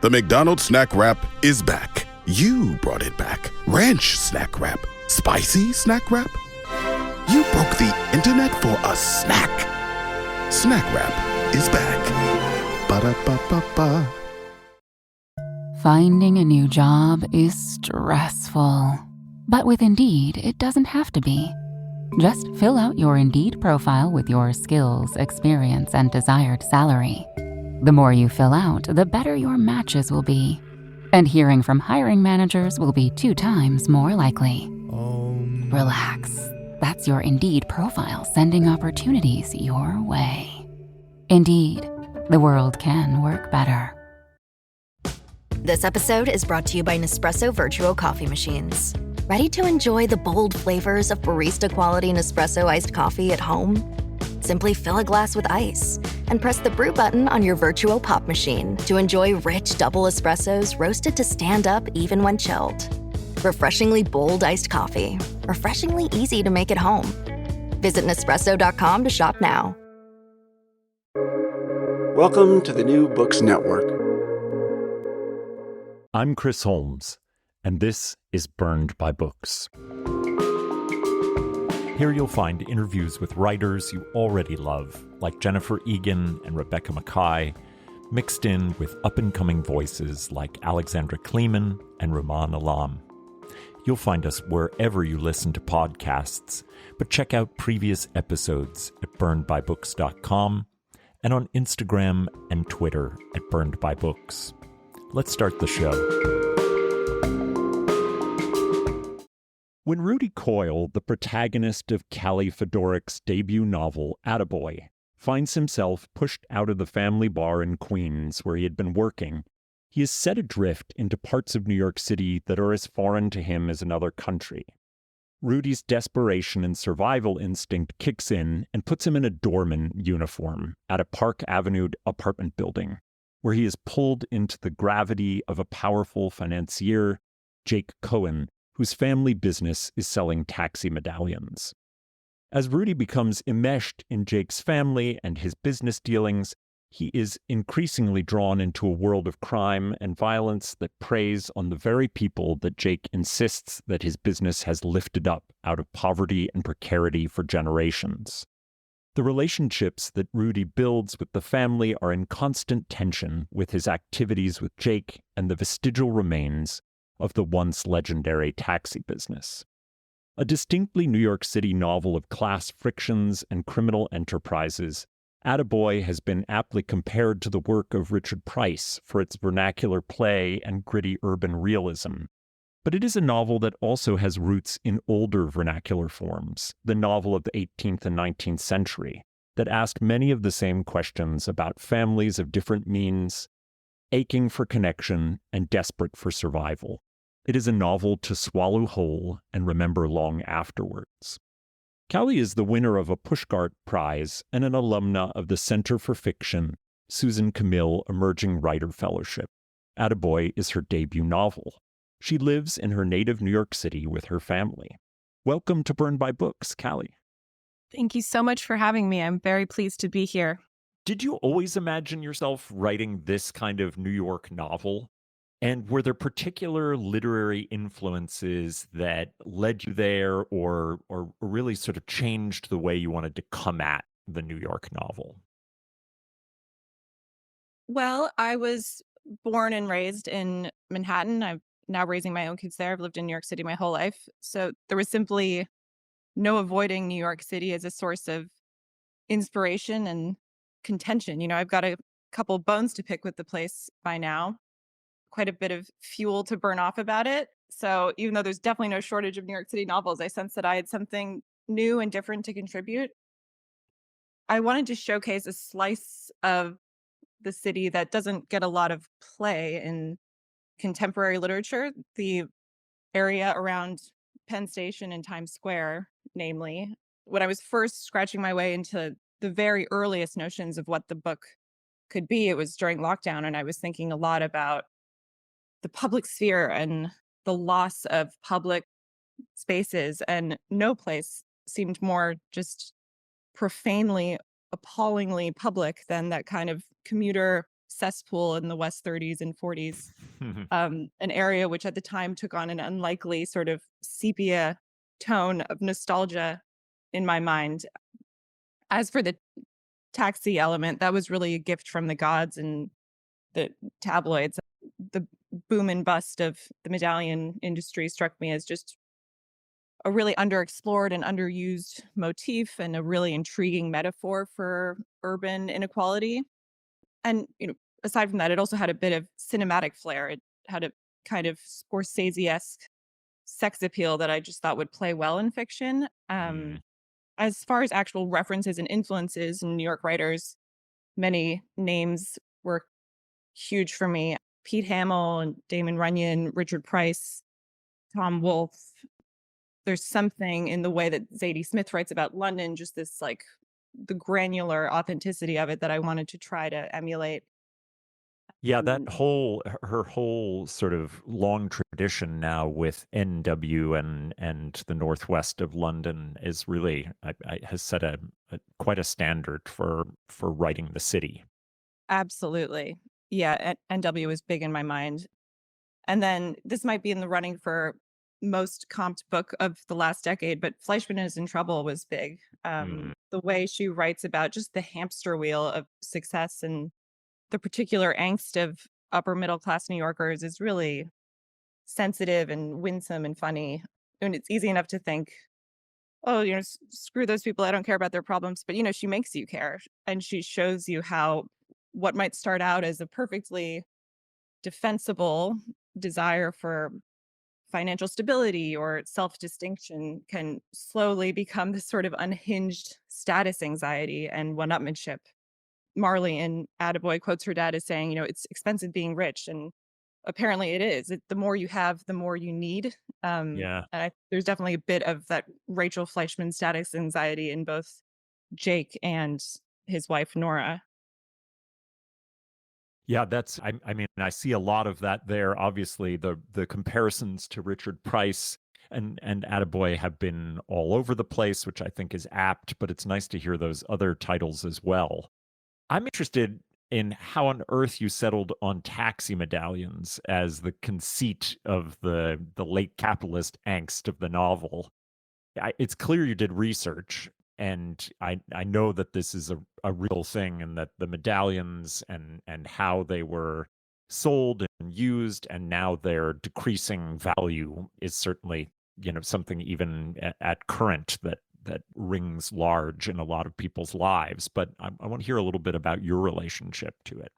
The McDonald's snack wrap is back. You brought it back. Ranch snack wrap. Spicy snack wrap. You broke the internet for a snack. Snack wrap is back. Ba-da-ba-ba-ba. Finding a new job is stressful. But with Indeed, it doesn't have to be. Just fill out your Indeed profile with your skills, experience, and desired salary. The more you fill out, the better your matches will be. And hearing from hiring managers will be 2 times more likely. Relax. That's your Indeed profile sending opportunities your way. Indeed, the world can work better. This episode is brought to you by Nespresso Virtuo coffee machines. Ready to enjoy the bold flavors of barista-quality Nespresso iced coffee at home? Simply fill a glass with ice and press the brew button on your Virtuo pop machine to enjoy rich double espressos roasted to stand up even when chilled. Refreshingly bold iced coffee. Refreshingly easy to make at home. Visit Nespresso.com to shop now. Welcome to the New Books Network. I'm Chris Holmes, and this is Burned by Books. Here you'll find interviews with writers you already love, like Jennifer Egan and Rebecca Mackay, mixed in with up-and-coming voices like Alexandra Kleeman and Ruman Alam. You'll find us wherever you listen to podcasts, but check out previous episodes at burnedbybooks.com and on Instagram and Twitter at burnedbybooks. Let's start the show. When Rudy Coyle, the protagonist of Callie Fiedorik's debut novel, Atta, finds himself pushed out of the family bar in Queens where he had been working, he is set adrift into parts of New York City that are as foreign to him as another country. Rudy's desperation and survival instinct kicks in and puts him in a doorman uniform at a Park Avenue apartment building, where he is pulled into the gravity of a powerful financier, Jake Cohen, whose family business is selling taxi medallions. As Rudy becomes enmeshed in Jake's family and his business dealings, he is increasingly drawn into a world of crime and violence that preys on the very people that Jake insists that his business has lifted up out of poverty and precarity for generations. The relationships that Rudy builds with the family are in constant tension with his activities with Jake and the vestigial remains of the once legendary taxi business. A distinctly New York City novel of class frictions and criminal enterprises, Atta has been aptly compared to the work of Richard Price for its vernacular play and gritty urban realism. But it is a novel that also has roots in older vernacular forms, the novel of the 18th and 19th century, that asked many of the same questions about families of different means, aching for connection and desperate for survival. It is a novel to swallow whole and remember long afterwards. Callie is the winner of a Pushcart Prize and an alumna of the Center for Fiction, Susan Camille Emerging Writer Fellowship. Atta is her debut novel. She lives in her native New York City with her family. Welcome to Burned by Books, Callie. Thank you so much for having me. I'm very pleased to be here. Did you always imagine yourself writing this kind of New York novel? And were there particular literary influences that led you there or really sort of changed the way you wanted to come at the New York novel? Well, I was born and raised in Manhattan. I'm now raising my own kids there. I've lived in New York City my whole life. So there was simply no avoiding New York City as a source of inspiration and contention. You know, I've got a couple bones to pick with the place by now. Quite a bit of fuel to burn off about it. So even though there's definitely no shortage of New York City novels, I sense that I had something new and different to contribute. I wanted to showcase a slice of the city that doesn't get a lot of play in contemporary literature, the area around Penn Station and Times Square, namely. When I was first scratching my way into the very earliest notions of what the book could be, it was during lockdown, and I was thinking a lot about the public sphere and the loss of public spaces, and no place seemed more just profanely, appallingly public than that kind of commuter cesspool in the West 30s and 40s, an area which at the time took on an unlikely sort of sepia tone of nostalgia in my mind. As for the taxi element, that was really a gift from the gods and the tabloids. The boom and bust of the medallion industry struck me as just a really underexplored and underused motif and a really intriguing metaphor for urban inequality. And, aside from that, it also had a bit of cinematic flair. It had a kind of Scorsese-esque sex appeal that I just thought would play well in fiction. Mm. As far as actual references and influences in New York writers, many names were huge for me. Pete Hamill and Damon Runyon, Richard Price, Tom Wolfe. There's something in the way that Zadie Smith writes about London, just this like the granular authenticity of it that I wanted to try to emulate. Yeah, Mm, her whole sort of long tradition now with NW and the northwest of London is really has set quite a standard for writing the city. Absolutely. Yeah, NW was big in my mind. And then this might be in the running for most comped book of the last decade, but Fleischman is in Trouble was big. Mm. The way she writes about just the hamster wheel of success and the particular angst of upper middle class New Yorkers is really sensitive and winsome and funny. And it's easy enough to think, oh, screw those people. I don't care about their problems. But, she makes you care. And she shows you how what might start out as a perfectly defensible desire for financial stability or self distinction can slowly become this sort of unhinged status anxiety and one upmanship. Marley in Attaboy quotes her dad as saying, it's expensive being rich. And apparently it is. The more you have, the more you need. Yeah. There's definitely a bit of that Rachel Fleischman status anxiety in both Jake and his wife, Nora. Yeah, I mean, I see a lot of that there. Obviously, the comparisons to Richard Price and Attaboy have been all over the place, which I think is apt, but it's nice to hear those other titles as well. I'm interested in how on earth you settled on taxi medallions as the conceit of the late capitalist angst of the novel. It's clear you did research, and I know that this is a real thing, and that the medallions and how they were sold and used, and now their decreasing value is certainly something even at current that rings large in a lot of people's lives. But I want to hear a little bit about your relationship to it.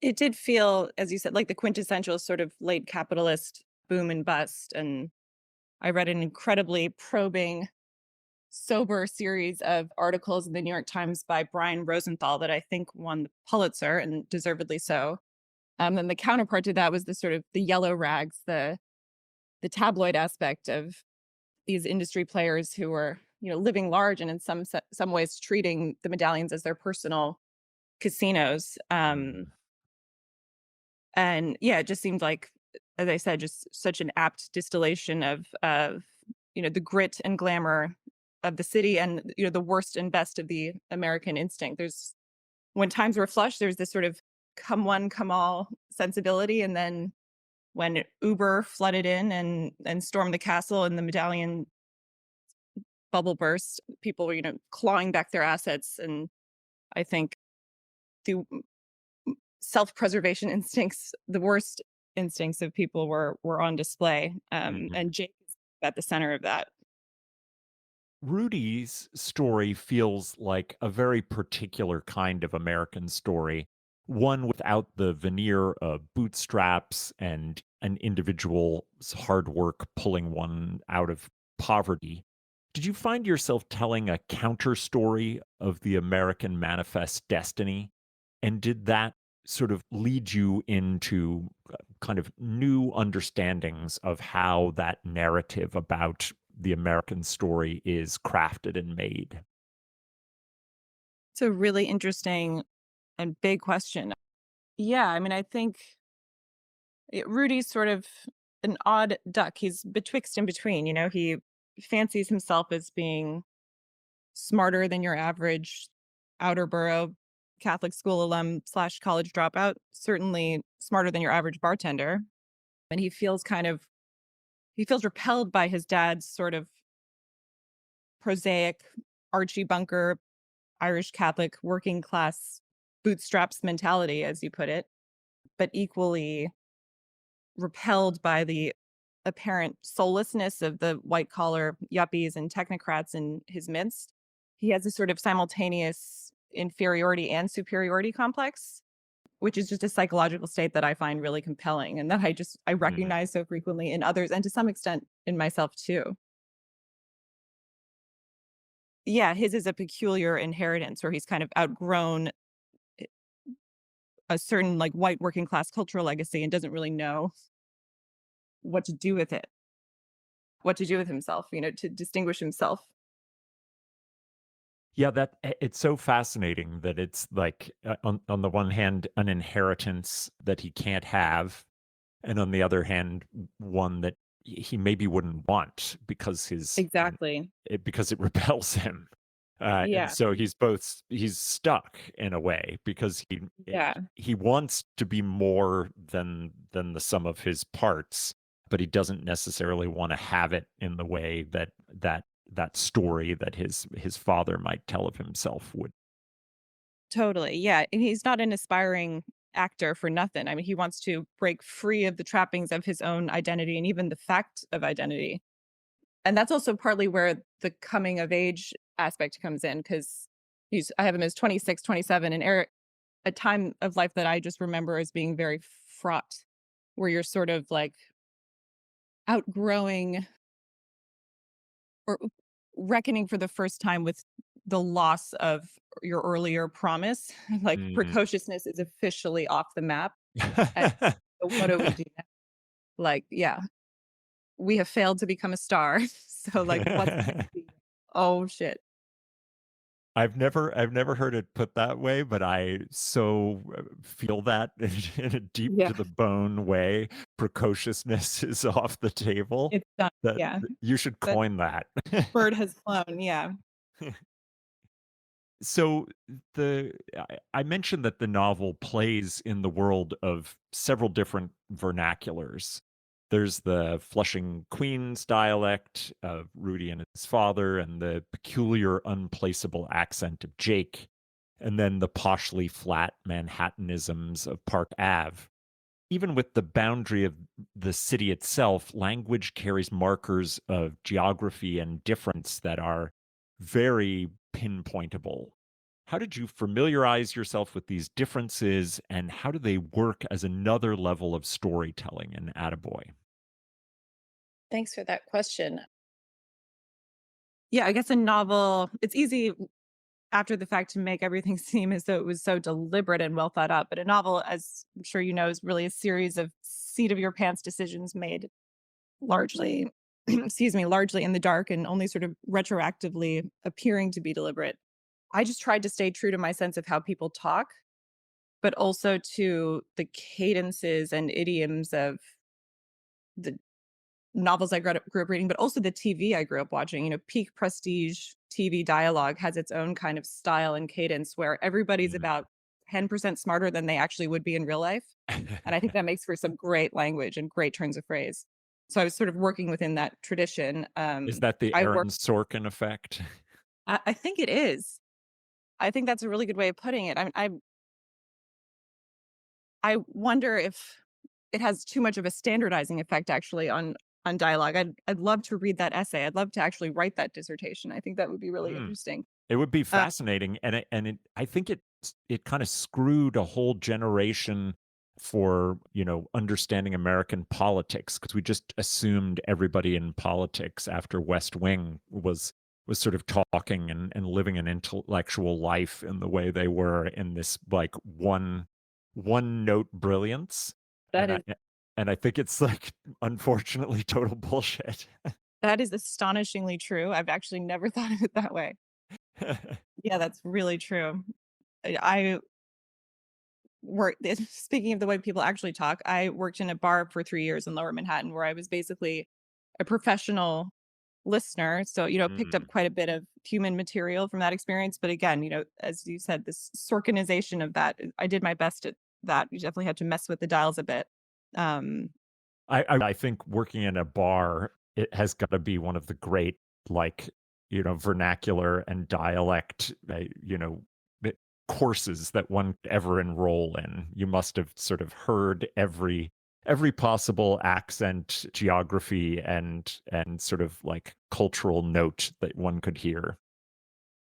It did feel, as you said, like the quintessential sort of late capitalist boom and bust. And I read an incredibly probing, sober series of articles in the New York Times by Brian Rosenthal that I think won the Pulitzer, and deservedly so. Then the counterpart to that was the sort of the yellow rags, the tabloid aspect of these industry players who were, living large and in some ways treating the medallions as their personal casinos. And yeah, it just seemed like, as I said, just such an apt distillation of the grit and glamour of the city, and the worst and best of the American instinct. There's when times were flush, there's this sort of come one, come all sensibility, and then when Uber flooded in and stormed the castle and the medallion bubble burst, people were clawing back their assets. And I think the self-preservation instincts, the worst instincts of people were on display. And Jake is at the center of that. Rudy's story feels like a very particular kind of American story, one without the veneer of bootstraps and an individual's hard work pulling one out of poverty. Did you find yourself telling a counter story of the American manifest destiny? And did that sort of lead you into kind of new understandings of how that narrative about the American story is crafted and made? It's a really interesting and big question. Yeah, I mean, I think Rudy's sort of an odd duck. He's betwixt and between. He fancies himself as being smarter than your average outer borough Catholic school alum / college dropout, certainly smarter than your average bartender. And he feels repelled by his dad's sort of prosaic Archie Bunker, Irish Catholic, working class bootstraps mentality, as you put it, but equally repelled by the apparent soullessness of the white collar yuppies and technocrats in his midst. He has a sort of simultaneous inferiority and superiority complex, which is just a psychological state that I find really compelling and that I recognize so frequently in others and to some extent in myself too. Yeah, his is a peculiar inheritance where he's kind of outgrown a certain like white working class cultural legacy and doesn't really know what to do with it, what to do with himself, to distinguish himself. Yeah, it's so fascinating that it's like on the one hand an inheritance that he can't have, and on the other hand one that he maybe wouldn't want because Exactly. because it repels him. And Yeah. so he's stuck in a way because Yeah. he wants to be more than the sum of his parts, but he doesn't necessarily want to have it in the way that story that his father might tell of himself would. Totally. Yeah. And he's not an aspiring actor for nothing. I mean, he wants to break free of the trappings of his own identity and even the fact of identity. And that's also partly where the coming of age aspect comes in because I have him as 26, 27, and a time of life that I just remember as being very fraught, where you're sort of like outgrowing or reckoning for the first time with the loss of your earlier promise. Like Mhm. precociousness is officially off the map. And so what do we do now? Like, yeah, we have failed to become a star. So like what's next? Oh shit. I've never heard it put that way, but I so feel that in a deep Yeah, to the bone way. Precociousness is off the table. it's done. That Yeah. you should That coin that. bird has flown. Yeah. So I mentioned that the novel plays in the world of several different vernaculars. There's the Flushing Queens dialect of Rudy and his father, and the peculiar, unplaceable accent of Jake, and then the poshly flat Manhattanisms of Park Ave. Even with the boundary of the city itself, language carries markers of geography and difference that are very pinpointable. How did you familiarize yourself with these differences, and how do they work as another level of storytelling in Attaboy? Thanks for that question. Yeah, I guess a novel, it's easy after the fact to make everything seem as though it was so deliberate and well thought out. But a novel, as I'm sure you know, is really a series of seat of your pants decisions made largely, excuse me, largely in the dark and only sort of retroactively appearing to be deliberate. I just tried to stay true to my sense of how people talk, but also to the cadences and idioms of the novels I grew up reading, but also the TV I grew up watching. Peak prestige TV dialogue has its own kind of style and cadence where everybody's Mm. about 10% smarter than they actually would be in real life. And I think that makes for some great language and great turns of phrase. So I was sort of working within that tradition. Is that the I Aaron work. Sorkin effect? I think it is. I think that's a really good way of putting it. I wonder if it has too much of a standardizing effect actually on dialogue. I'd love to read that essay. I'd love to actually write that dissertation. I think that would be really Mm. interesting. It would be Uh, fascinating, I think it kind of screwed a whole generation for, understanding American politics because we just assumed everybody in politics after West Wing was sort of talking and living an intellectual life in the way they were in this like one note brilliance. that And I is and I think it's like unfortunately total bullshit. that is astonishingly true. I've actually never thought of it that way. Yeah, that's really true. I work speaking of the way people actually talk, I worked in a bar for 3 years in Lower Manhattan where I was basically a professional listener. So, picked up Mm. quite a bit of human material from that experience. But again, as you said, this Sorkinization of that, I did my best at that. You definitely had to mess with the dials a bit. Um, I think working in a bar, it has got to be one of the great, like, vernacular and dialect, courses that one could ever enroll in. You must have sort of heard every possible accent, geography, and sort of like cultural note that one could hear.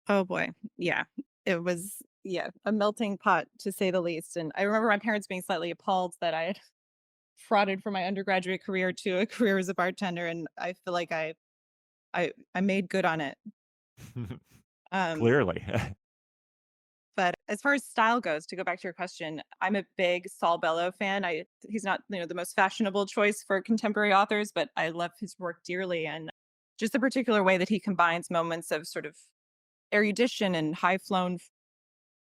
oh boy. Yeah. It was, yeah, a melting pot to say the least. And I remember my parents being slightly appalled that I had frauded from my undergraduate career to a career as a bartender. And I feel like I made good on it. Um, Clearly. but as far as style goes, to go back to your question, I'm a big Saul Bellow fan. He's not, the most fashionable choice for contemporary authors, but I love his work dearly. And just the particular way that he combines moments of sort of erudition and high flown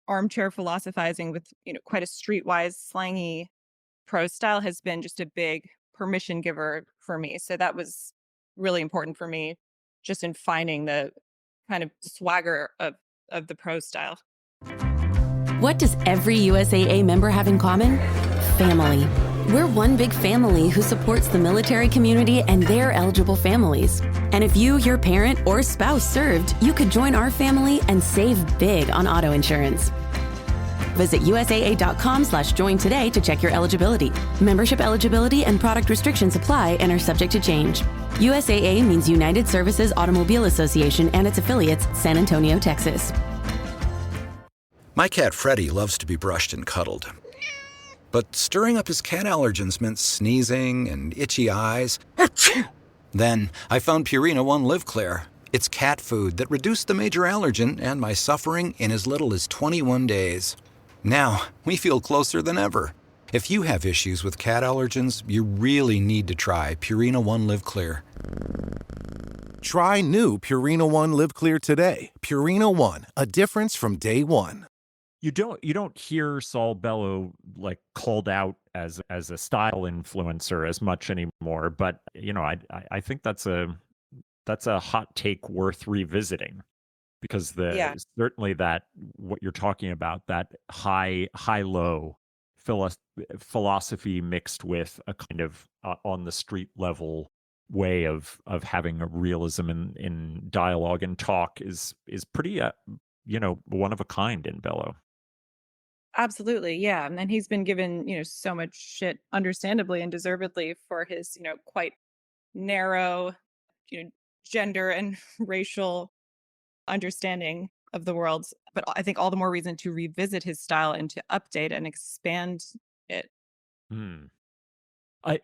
armchair philosophizing with, quite a streetwise, slangy prose style has been just a big permission giver for me. So that was really important for me just in finding the kind of swagger of the prose style. What does every USAA member have in common? Family. We're one big family who supports the military community and their eligible families. And if you, your parent, or spouse served, you could join our family and save big on auto insurance. Visit USAA.com/join today to check your eligibility. Membership eligibility and product restrictions apply and are subject to change. USAA means United Services Automobile Association and its affiliates, San Antonio, Texas. My cat Freddie loves to be brushed and cuddled. But stirring up his cat allergens meant sneezing and itchy eyes. Then I found Purina One Live Clear. It's cat food that reduced the major allergen and my suffering in as little as 21 days. Now, we feel closer than ever. If you have issues with cat allergens, you really need to try Purina One Live Clear. Try new Purina One Live Clear today. Purina One, a difference from day one. You don't hear Saul Bellow like called out as a style influencer as much anymore, but I think that's a hot take worth revisiting, because Yeah, certainly that what you're talking about, that high low philosophy mixed with a kind of on the street level way of having a realism in dialogue and talk is pretty one of a kind in Bellow. absolutely. Yeah. And then he's been given, so much shit, understandably and deservedly, for his, quite narrow, you know, gender and racial understanding of the world. But I think all the more reason to revisit his style and to update and expand it. Hmm.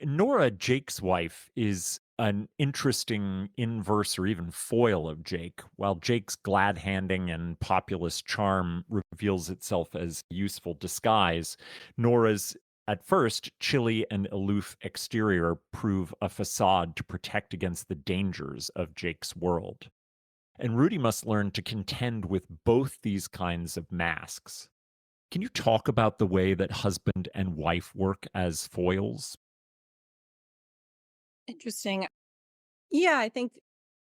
Nora, Jake's wife, is an interesting inverse or even foil of Jake. While Jake's glad handing and populist charm reveals itself as useful disguise, Nora's at first chilly and aloof exterior prove a facade to protect against the dangers of Jake's world. And Rudy must learn to contend with both these kinds of masks. Can you talk about the way that husband and wife work as foils? Interesting. Yeah, I think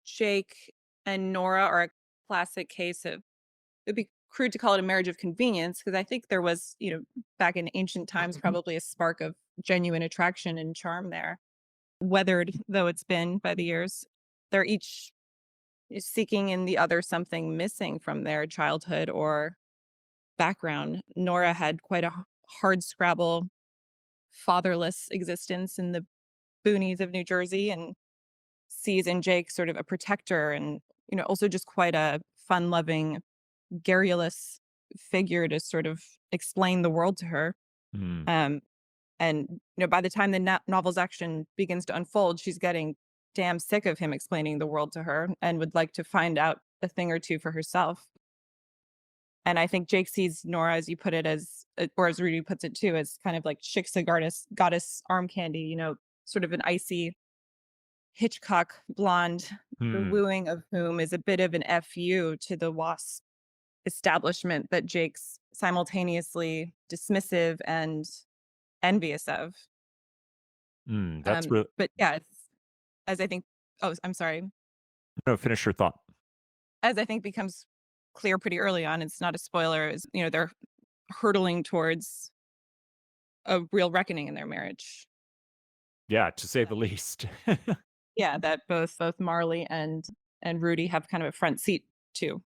Jake and Nora are a classic case of, it'd be crude to call it a marriage of convenience, because I think there was, back in ancient times, probably a spark of genuine attraction and charm there. Weathered though it's been by the years, they're each seeking in the other something missing from their childhood or background. Nora had quite a hard scrabble, fatherless existence in the boonies of New Jersey, and sees in Jake sort of a protector and, also just quite a fun loving, garrulous figure to sort of explain the world to her. Hmm. Um, and, by the time the novel's action begins to unfold, she's getting damn sick of him explaining the world to her and would like to find out a thing or two for herself. And I think Jake sees Nora, as you put it, as, or as Rudy puts it too, as kind of like Shiksa goddess arm candy, sort of an icy Hitchcock blonde, the Hmm. wooing of whom is a bit of an FU to the WASP establishment that Jake's simultaneously dismissive and envious of. That's real. But yeah, as I think, oh, I'm sorry. No, finish your thought. As I think becomes clear pretty early on, it's not a spoiler, is, they're hurtling towards a real reckoning in their marriage. Yeah, to say the least. Yeah, that both Marley and Rudy have kind of a front seat to.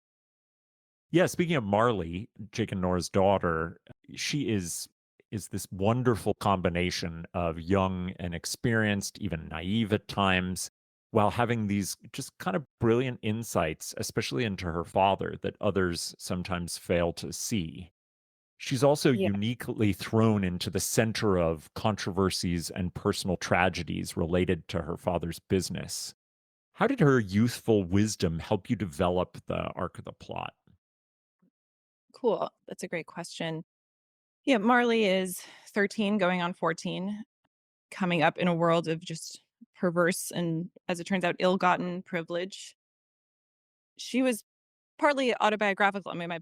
Yeah, speaking of Marley, Jake and Nora's daughter, she is this wonderful combination of young and experienced, even naive at times, while having these just kind of brilliant insights, especially into her father, that others sometimes fail to see. She's also Yeah. uniquely thrown into the center of controversies and personal tragedies related to her father's business. How did her youthful wisdom help you develop the arc of the plot? Cool. That's a great question. Yeah, Marley is 13 going on 14, coming up in a world of just perverse and, as it turns out, ill-gotten privilege. She was partly autobiographical. I mean, my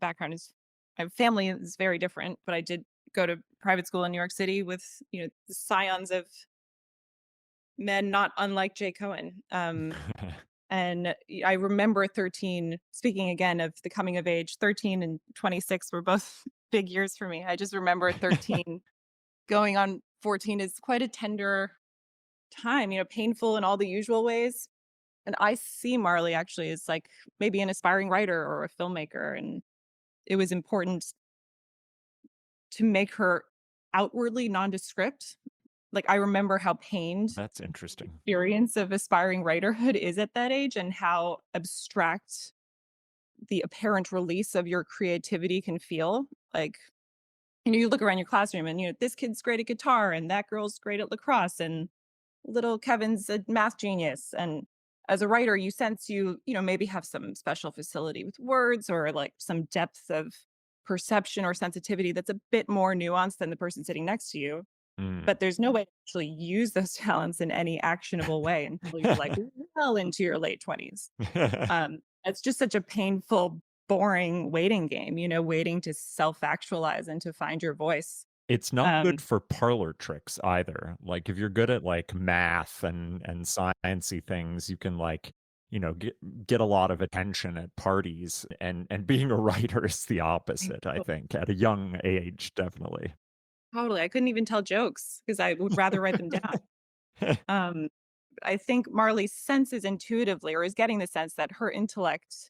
family is very different, but I did go to private school in New York City with, the scions of men not unlike Jay Cohen. And I remember 13, speaking again of the coming of age, 13 and 26 were both big years for me. I just remember 13 going on 14 is quite a tender time, painful in all the usual ways. And I see Marley actually as like maybe an aspiring writer or a filmmaker. And it was important to make her outwardly nondescript. Like, I remember how pained That's interesting. experience of aspiring writerhood is at that age and how abstract the apparent release of your creativity can feel. Like, you look around your classroom and, this kid's great at guitar and that girl's great at lacrosse and little Kevin's a math genius. And as a writer, you sense maybe have some special facility with words or like some depth of perception or sensitivity that's a bit more nuanced than the person sitting next to you. Mm. But there's no way to actually use those talents in any actionable way until you're like well into your late 20s. It's just such a painful, boring waiting game, waiting to self-actualize and to find your voice. It's not Um, good for parlor tricks either. Like if you're good at like math and sciencey things, you can like, get a lot of attention at parties and being a writer is the opposite, I think, at a young age, definitely. Totally. I couldn't even tell jokes because I would rather write them down. Um, I think Marley senses intuitively or is getting the sense that her intellect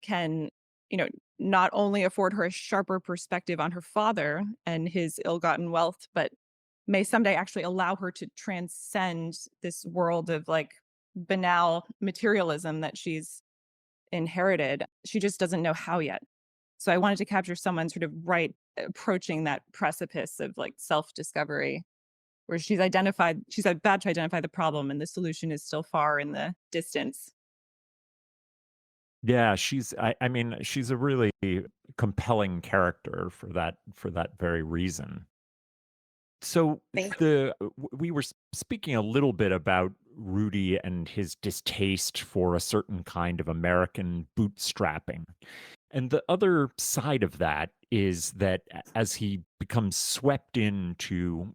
can, you know, not only afford her a sharper perspective on her father and his ill-gotten wealth, but may someday actually allow her to transcend this world of like banal materialism that she's inherited. She just doesn't know how yet. So I wanted to capture someone sort of right approaching that precipice of like self-discovery where she's about to identify the problem and the solution is still far in the distance. Yeah, I mean, she's a really compelling character for that very reason. So Thank we were speaking a little bit about Rudy and his distaste for a certain kind of American bootstrapping. And the other side of that is that as he becomes swept into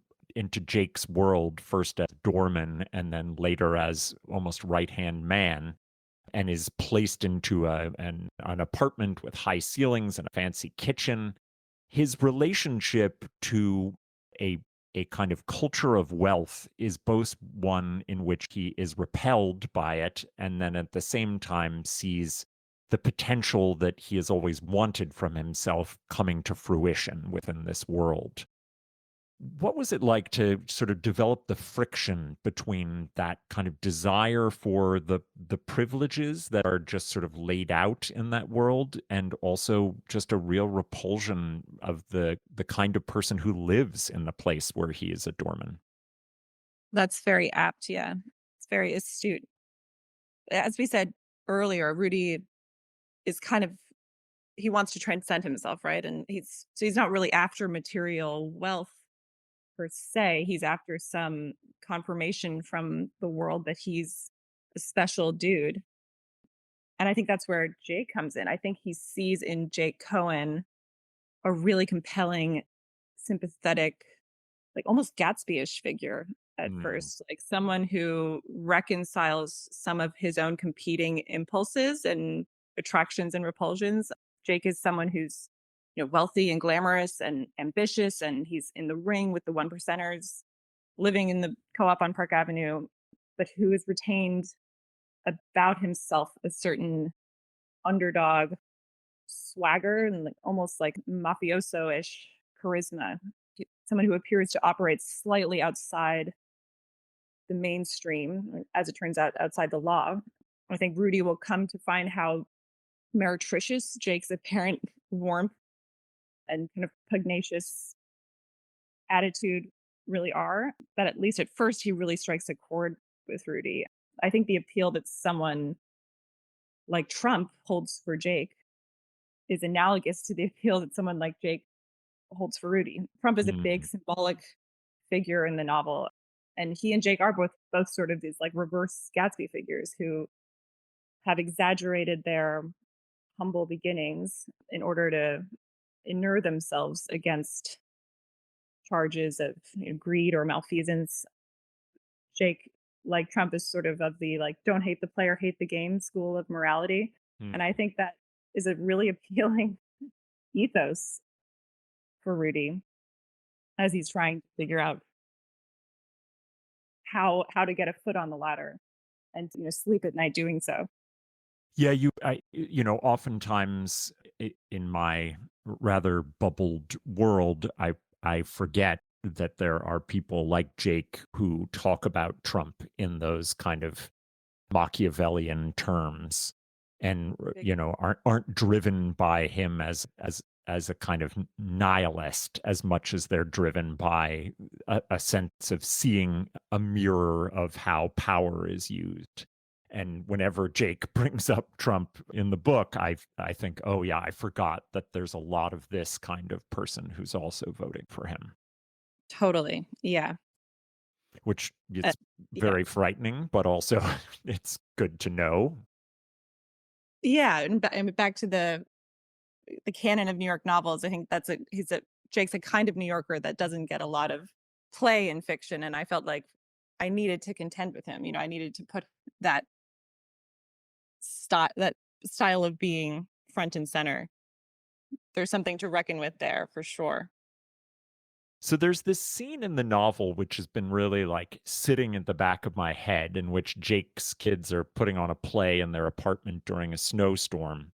Jake's world, first as doorman and then later as almost right-hand man, and is placed into an apartment with high ceilings and a fancy kitchen, his relationship to a a kind of culture of wealth is both one in which he is repelled by it and then at the same time sees the potential that he has always wanted from himself coming to fruition within this world. What was it like to sort of develop the friction between that kind of desire for the privileges that are just sort of laid out in that world and also just a real repulsion of the kind of person who lives in the place where he is a doorman? That's very apt. Yeah. It's very astute. As we said earlier, Rudy is he wants to transcend himself, right? And he's not really after material wealth per se. He's after some confirmation from the world that he's a special dude. And I think that's where Jake comes in. I think he sees in Jake Cohen a really compelling, sympathetic, like almost Gatsby-ish figure at first, like someone who reconciles some of his own competing impulses and attractions and repulsions. Jake is someone who's, wealthy and glamorous and ambitious, and he's in the ring with the one percenters, living in the co-op on Park Avenue, but who has retained about himself a certain underdog swagger and like almost like mafioso-ish charisma. Someone who appears to operate slightly outside the mainstream, as it turns out, outside the law. I think Rudy will come to find how meretricious Jake's apparent warmth and kind of pugnacious attitude really are. That at least at first he really strikes a chord with Rudy. I think the appeal that someone like Trump holds for Jake is analogous to the appeal that someone like Jake holds for Rudy. Trump is a big symbolic figure in the novel, and he and Jake are both sort of these like reverse Gatsby figures who have exaggerated their humble beginnings in order to inure themselves against charges of greed or malfeasance. Jake, like Trump, is sort of the like don't hate the player, hate the game school of morality, and I think that is a really appealing ethos for Rudy as he's trying to figure out how to get a foot on the ladder and sleep at night doing so. Yeah, oftentimes in my rather bubbled world, I forget that there are people like Jake who talk about Trump in those kind of Machiavellian terms, and aren't driven by him as a kind of nihilist as much as they're driven by a sense of seeing a mirror of how power is used. And whenever Jake brings up Trump in the book, I think, oh yeah, I forgot that there's a lot of this kind of person who's also voting for him. Totally. Yeah. Which is very frightening, but also it's good to know. Yeah. And back to the canon of New York novels, I think Jake's a kind of New Yorker that doesn't get a lot of play in fiction. And I felt like I needed to contend with him. I needed to put that style of being front and center. There's something to reckon with there for sure. So there's this scene in the novel which has been really like sitting in the back of my head, in which Jake's kids are putting on a play in their apartment during a snowstorm.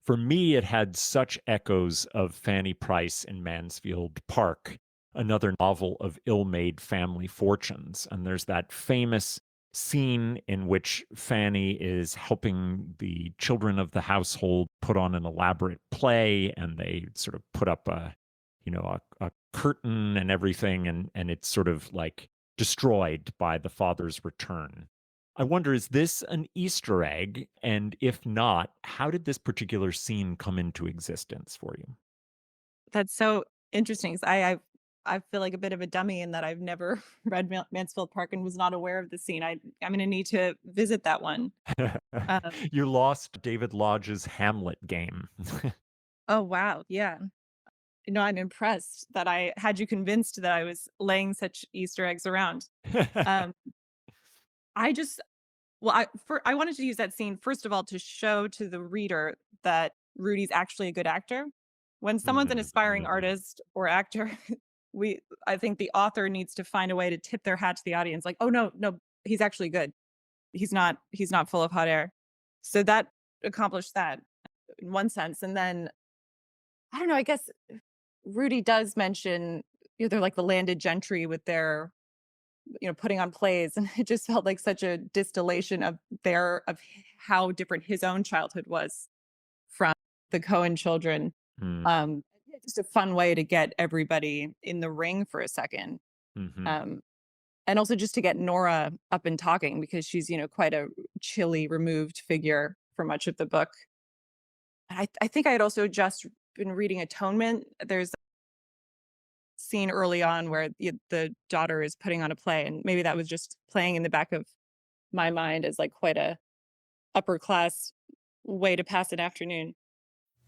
For me, it had such echoes of Fanny Price in Mansfield Park, another novel of ill-made family fortunes. And there's that famous scene in which Fanny is helping the children of the household put on an elaborate play, and they sort of put up a curtain and everything, and it's sort of like destroyed by the father's return. I wonder, is this an Easter egg? And if not, how did this particular scene come into existence for you? That's so interesting. 'Cause I feel like a bit of a dummy in that I've never read Mansfield Park and was not aware of the scene. I'm going to need to visit that one. You lost David Lodge's Hamlet game. Oh, wow. Yeah. I'm impressed that I had you convinced that I was laying such Easter eggs around. Um, I wanted to use that scene, first of all, to show to the reader that Rudy's actually a good actor. When someone's an aspiring artist or actor, I think the author needs to find a way to tip their hat to the audience. Like, oh no, he's actually good. He's not full of hot air. So that accomplished that in one sense. And then, I don't know, I guess Rudy does mention, they're like the landed gentry with their, putting on plays. And it just felt like such a distillation of how different his own childhood was from the Cohen children. Just a fun way to get everybody in the ring for a second. And also just to get Nora up and talking, because she's, quite a chilly, removed figure for much of the book. I think I had also just been reading Atonement. There's a scene early on where the daughter is putting on a play, and maybe that was just playing in the back of my mind as like quite a upper class way to pass an afternoon.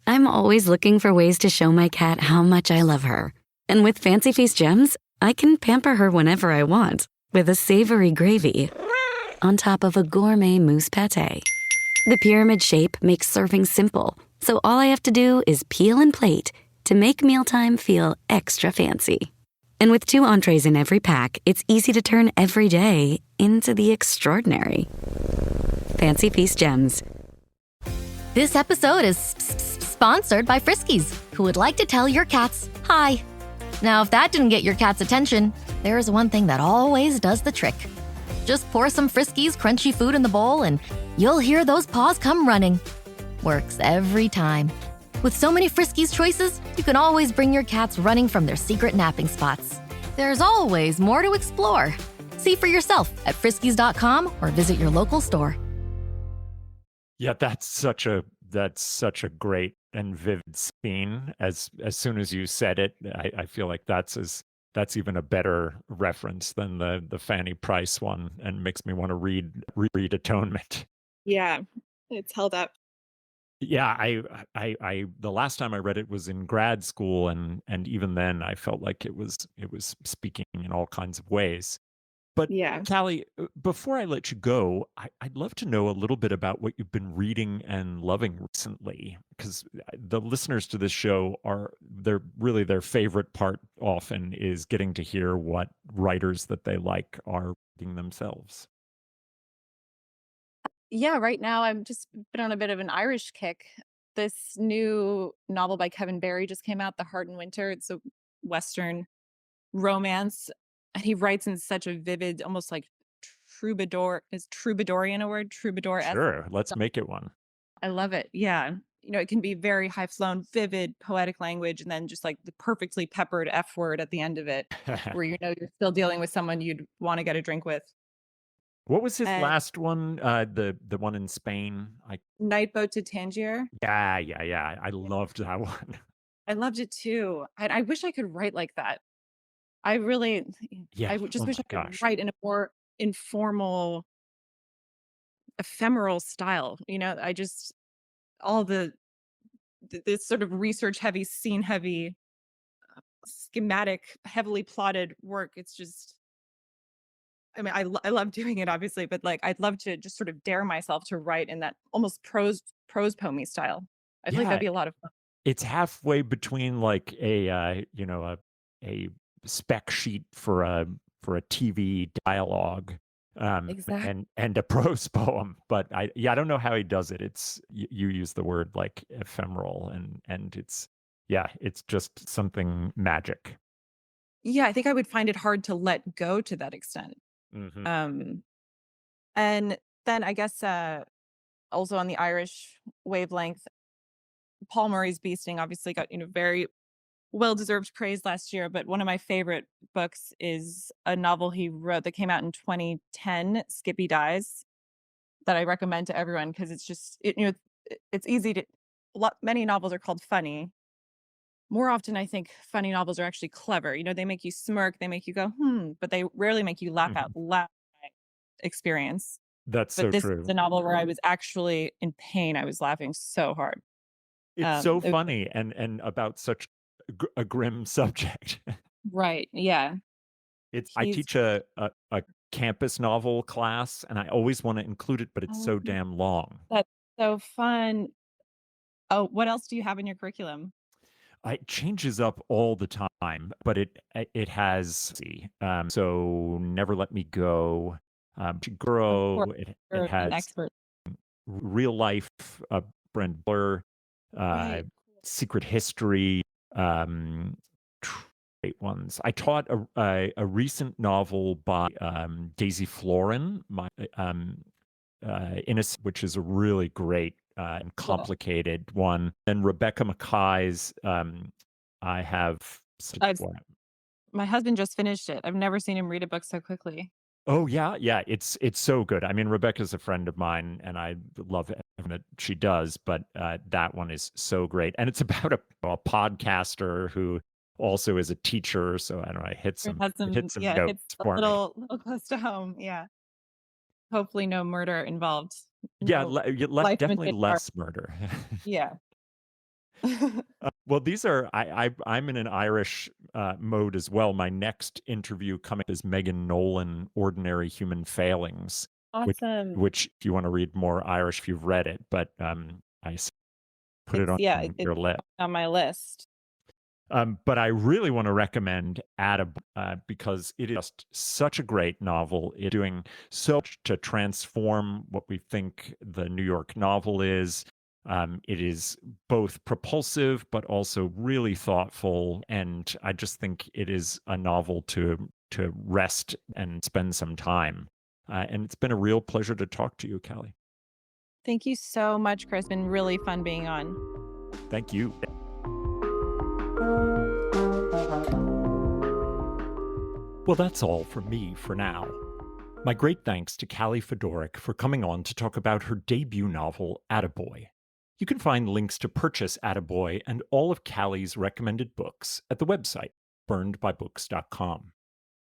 I'm always looking for ways to show my cat how much I love her. And with Fancy Feast gems, I can pamper her whenever I want. with a savory gravy on top of a gourmet mousse pâté. The pyramid shape makes serving simple, so all I have to do is peel and plate to make mealtime feel extra fancy. And with 2 entrees in every pack, it's easy to turn every day into the extraordinary. Fancy Feast Gems. This episode is sponsored by Friskies, who would like to tell your cats hi. Now, if that didn't get your cat's attention, there is one thing that always does the trick. Just pour some Friskies crunchy food in the bowl and you'll hear those paws come running. Works every time. With so many Friskies choices, you can always bring your cats running from their secret napping spots. There's always more to explore. See for yourself at friskies.com or visit your local store. Yeah, that's such a great and vivid scene. As soon as you said it, I feel like that's even a better reference than the Fanny Price one, and makes me want to read Atonement. Yeah, it's held up. Yeah, I the last time I read it was in grad school, and even then I felt like it was speaking in all kinds of ways. But Yeah. Callie, before I let you go, I'd love to know a little bit about what you've been reading and loving recently, because the listeners to this show their favorite part often is getting to hear what writers that they like are reading themselves. Yeah, right now I'm just been on a bit of an Irish kick. This new novel by Kevin Barry just came out, The Heart in Winter. It's a Western romance, and he writes in such a vivid, almost like troubadourian a word? Troubadour-esque. Sure, let's make it one. I love it. Yeah. It can be very high flown, vivid, poetic language, and then just like the perfectly peppered F word at the end of it, where you're still dealing with someone you'd want to get a drink with. What was his And last one? The one in Spain? Night Boat to Tangier. Yeah. I loved that one. I loved it too. I wish I could write like that. I really, Yeah. I just Oh wish my I could gosh. write in a more informal, ephemeral style. I just, all this sort of research heavy, scene heavy, schematic, heavily plotted work. It's just, I mean, I love doing it, obviously, but like I'd love to just sort of dare myself to write in that almost prose poemy style. I feel like Yeah, that'd be a lot of fun. it's halfway between like a spec sheet for a TV dialogue, Exactly. and a prose poem. But I don't know how he does it. It's you use the word like ephemeral, and it's just something magic. Yeah, I think I would find it hard to let go to that extent. Hmm. Um, and then I guess also on the Irish wavelength, Paul Murray's Beasting obviously got very well-deserved praise last year, but one of my favorite books is a novel he wrote that came out in 2010, Skippy Dies, that I recommend to everyone because it's just it's easy to many novels are called funny. More often I think funny novels are actually clever. They make you smirk, they make you go, but they rarely make you laugh out loud experience. That's But so this is true. a novel where I was actually in pain. I was laughing so hard. It's so It funny and about such a grim subject. right. Yeah. I He's teach a campus novel class, and I always want to include it, but it's so oh, damn long. that's so fun. Oh, what else do you have in your curriculum? It changes up all the time, but it has so Never Let Me Go, to Of Grow. course, It you're an has expert. Real Life, Brand Blur, Right. Secret History, um, great ones. I taught a recent novel by Daisy Florin, Innocent, which is a really great and Cool. complicated one. And Rebecca Mackay's I have. I've My husband just finished it. I've never seen him read a book so quickly. Oh yeah, it's so good. I mean, Rebecca's a friend of mine, and I love everything that she does. But that one is so great, and it's about a podcaster who also is a teacher. So I don't know, I hit It some has some, hit some yeah, notes it's a for me. little close to home. Yeah. Hopefully no murder involved. Yeah, No life definitely imitating art. less murder. Yeah. Well, these are I'm in an Irish mode as well. My next interview coming is Megan Nolan, Ordinary Human Failings, Awesome. which if you want to read more Irish, if you've read it, but put it on It's your list. on my list. But I really want to recommend Atta because it is just such a great novel. It's doing so much to transform what we think the New York novel is. It is both propulsive but also really thoughtful, and I just think it is a novel to rest and spend some time. And it's been a real pleasure to talk to you, Callie. Thank you so much, Chris. It's been really fun being on. Thank you. Well, that's all from me for now. My great thanks to Callie Fiedorek for coming on to talk about her debut novel, Attaboy. You can find links to purchase Attaboy and all of Callie's recommended books at the website, burnedbybooks.com.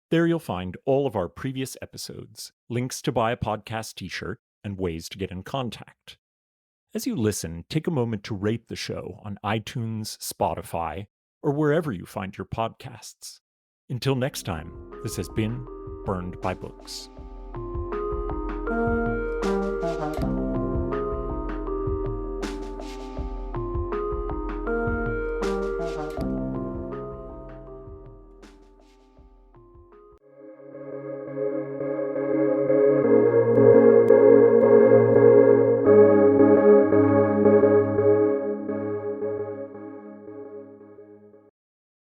There you'll find all of our previous episodes, links to buy a podcast t-shirt, and ways to get in contact. As you listen, take a moment to rate the show on iTunes, Spotify, or wherever you find your podcasts. Until next time, this has been Burned by Books.